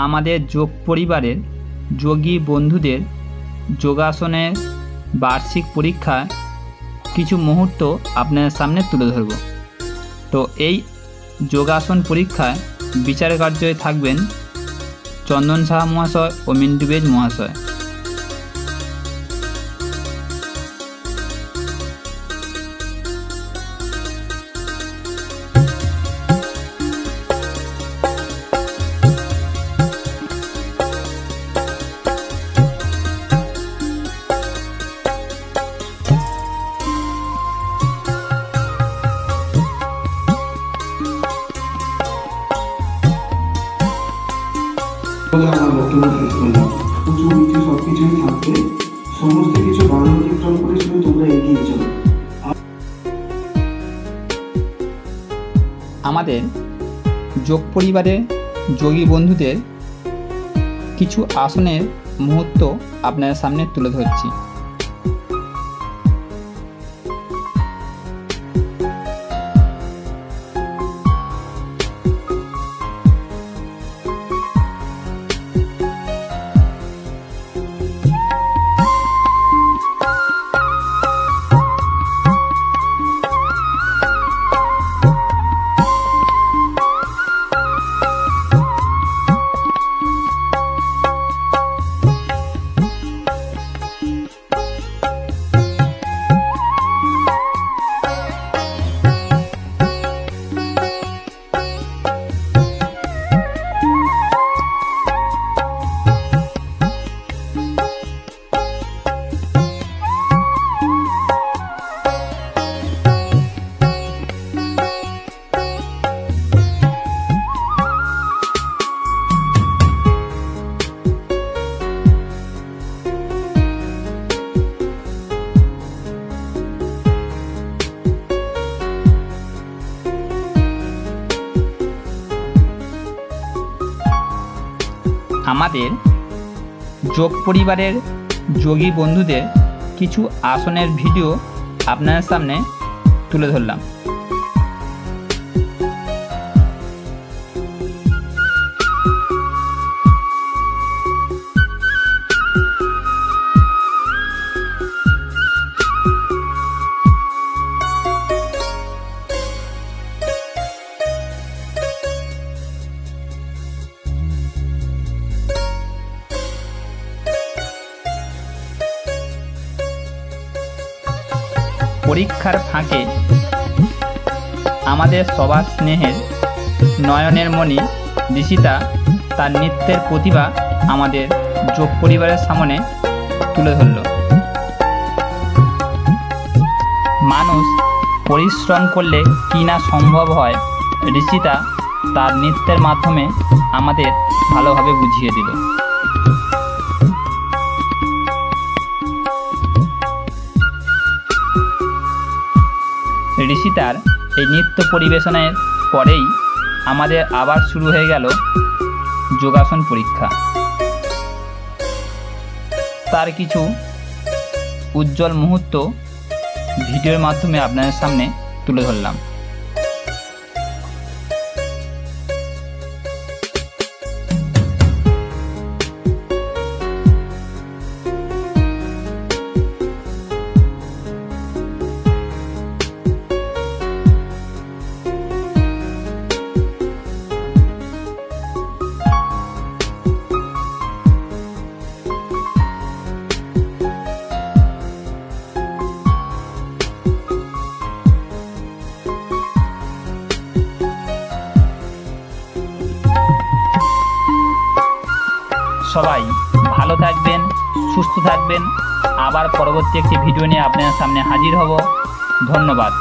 আমাদের যোগ পরিবারের যোগী বন্ধুদের যোগাসনের বার্ষিক পরীক্ষা কিছু মুহূর্ত আপনাদের সামনে তুলে ধরব। তো এই যোগাসন পরীক্ষায় বিচার কার্যে থাকবেন চন্দন সাহা মহাশয় ও মিন্টু বেজ মহাশয়। আমার বক্তব্য শেষ করলাম। উঁচু নিচু সবকিছুই থাকবে, সমস্ত কিছু বাধা অতিক্রম করে শুধু তোমরা এগিয়ে চলো। আমাদের যোগ পরিবারের যোগী বন্ধুদের কিছু আসনের মুহূর্ত আপনাদের সামনে তুলে ধরছি। আমাদের যোগ পরিবারের যোগী বন্ধুদের কিছু আসনের ভিডিও আপনাদের সামনে তুলে ধরলাম। পরীক্ষার ফাঁকে আমাদের সবার স্নেহের নয়নের মণি ঋষিতা তার নৃত্যের প্রতিভা আমাদের যোগ পরিবারের সামনে তুলে ধরল। মানুষ পরিশ্রম করলে কি না সম্ভব হয়, ঋষিতা তার নৃত্যের মাধ্যমে আমাদের ভালোভাবে বুঝিয়ে দিল। ঋষিতার এই নৃত্য পরিবেশনের পরেই আমাদের আবার শুরু হয়ে গেল যোগাসন পরীক্ষা। তার কিছু উজ্জ্বল মুহূর্ত ভিডিওর মাধ্যমে আপনাদের সামনে তুলে ধরলাম। সবাই ভালো থাকবেন, সুস্থ থাকবেন। আবার পরবর্তী একটি ভিডিও নিয়ে আপনাদের সামনে হাজির হব। ধন্যবাদ।